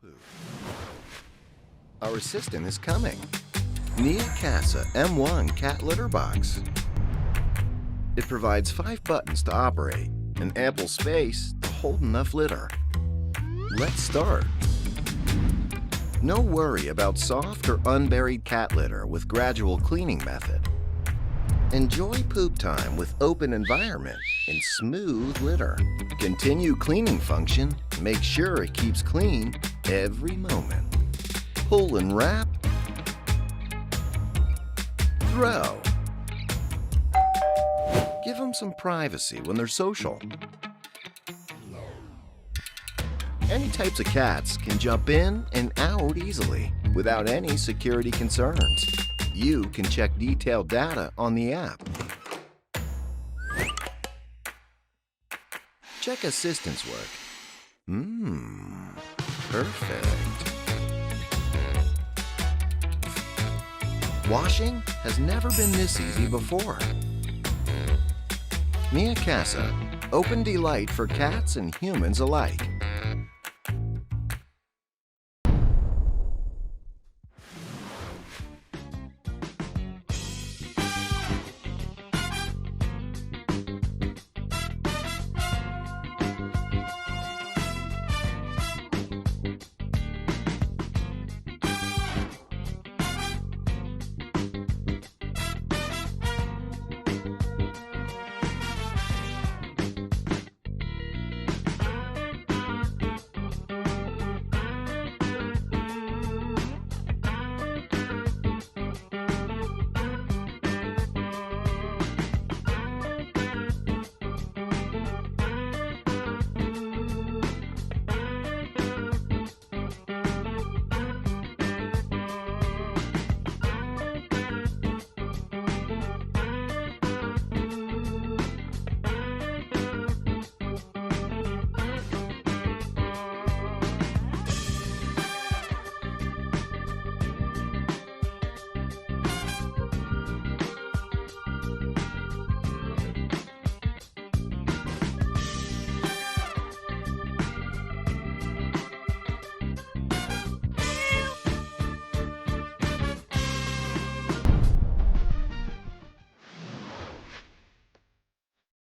poop. Our assistant is coming. Neakasa M1 cat litter box. It provides 5 buttons to operate and ample space to hold enough litter. Let's start. No worry about soft or unburied cat litter with gradual cleaning method. Enjoy poop time with open environment and smooth litter. Continue cleaning function. Make sure it keeps clean every moment. Pull and wrap. Throw. Give them some privacy when they're social. Any types of cats can jump in and out easily without any security concerns. You can check detailed data on the app. Check assistance work. Perfect. Washing has never been this easy before. Neakasa, open delight for cats and humans alike.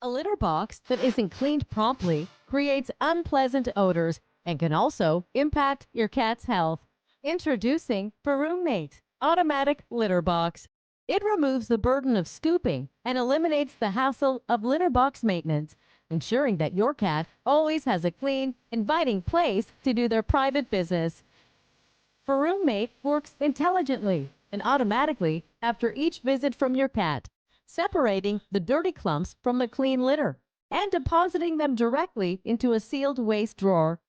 A litter box that isn't cleaned promptly creates unpleasant odors and can also impact your cat's health. Introducing Furoomate Automatic Litter Box. It removes the burden of scooping and eliminates the hassle of litter box maintenance, ensuring that your cat always has a clean, inviting place to do their private business. Furoomate works intelligently and automatically after each visit from your cat, separating the dirty clumps from the clean litter and depositing them directly into a sealed waste drawer,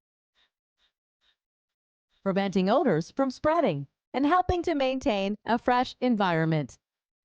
preventing odors from spreading and helping to maintain a fresh environment.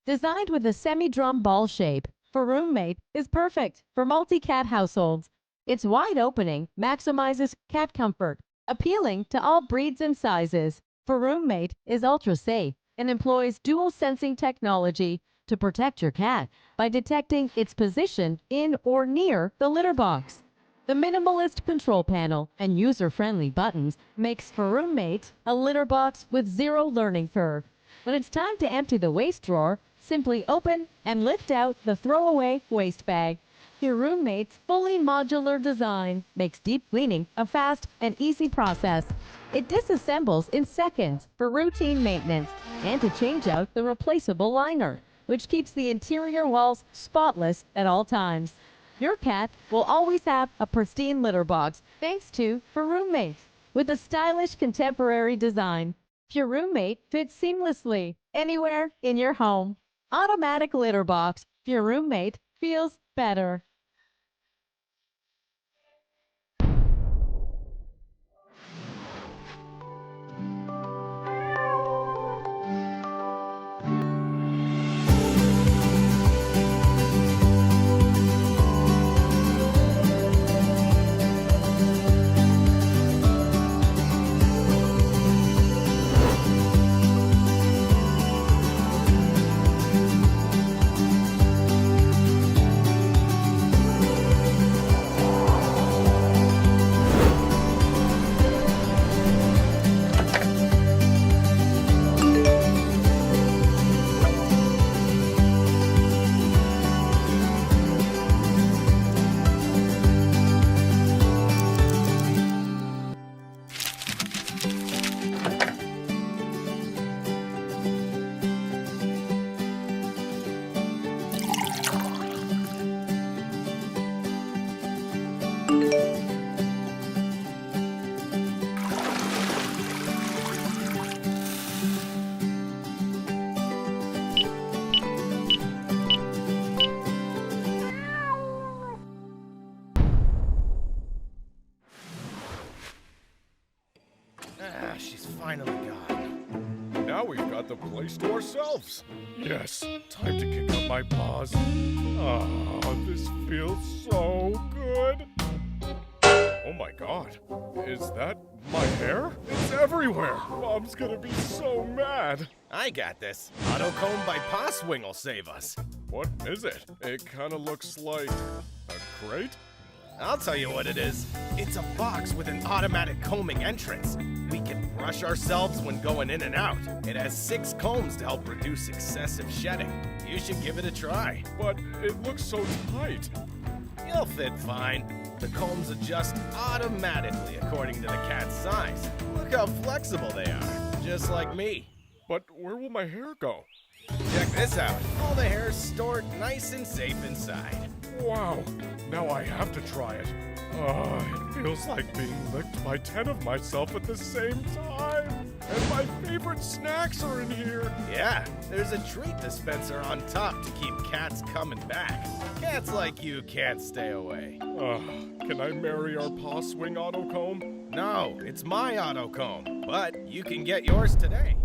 Designed with a semi-drum ball shape, Furoomate is perfect for multi-cat households. Its wide opening maximizes cat comfort, appealing to all breeds and sizes. Furoomate is ultra-safe and employs dual sensing technology to protect your cat by detecting its position in or near the litter box. The minimalist control panel and user-friendly buttons makes Furoomate a litter box with zero learning curve. When it's time to empty the waste drawer, simply open and lift out the throwaway waste bag. Furoomate's fully modular design makes deep cleaning a fast and easy process. It disassembles in seconds for routine maintenance and to change out the replaceable liner, which keeps the interior walls spotless at all times. Your cat will always have a pristine litter box thanks to Furoomate. With a stylish contemporary design, Furoomate fits seamlessly anywhere in your home. Automatic litter box. Furoomate feels better. She's finally gone. Now we've got the place to ourselves. Yes, time to kick up my paws. Oh, this feels so good. Oh my god, is that my hair? It's everywhere. Mom's gonna be so mad. I got this. Auto comb by PawSwing will save us. What is it? It kinda looks like a crate? I'll tell you what it is. It's a box with an automatic combing entrance. We can brush ourselves when going in and out. It has 6 combs to help reduce excessive shedding. You should give it a try. But it looks so tight. You'll fit fine. The combs adjust automatically according to the cat's size. Look how flexible they are, just like me. But where will my hair go? Check this out. All the hair's stored nice and safe inside. Wow, now I have to try it. It feels like being licked by 10 of myself at the same time. And my favorite snacks are in here. Yeah, there's a treat dispenser on top to keep cats coming back. Cats like you can't stay away. Can I marry our PawSwing auto comb? No, it's my auto comb, but you can get yours today.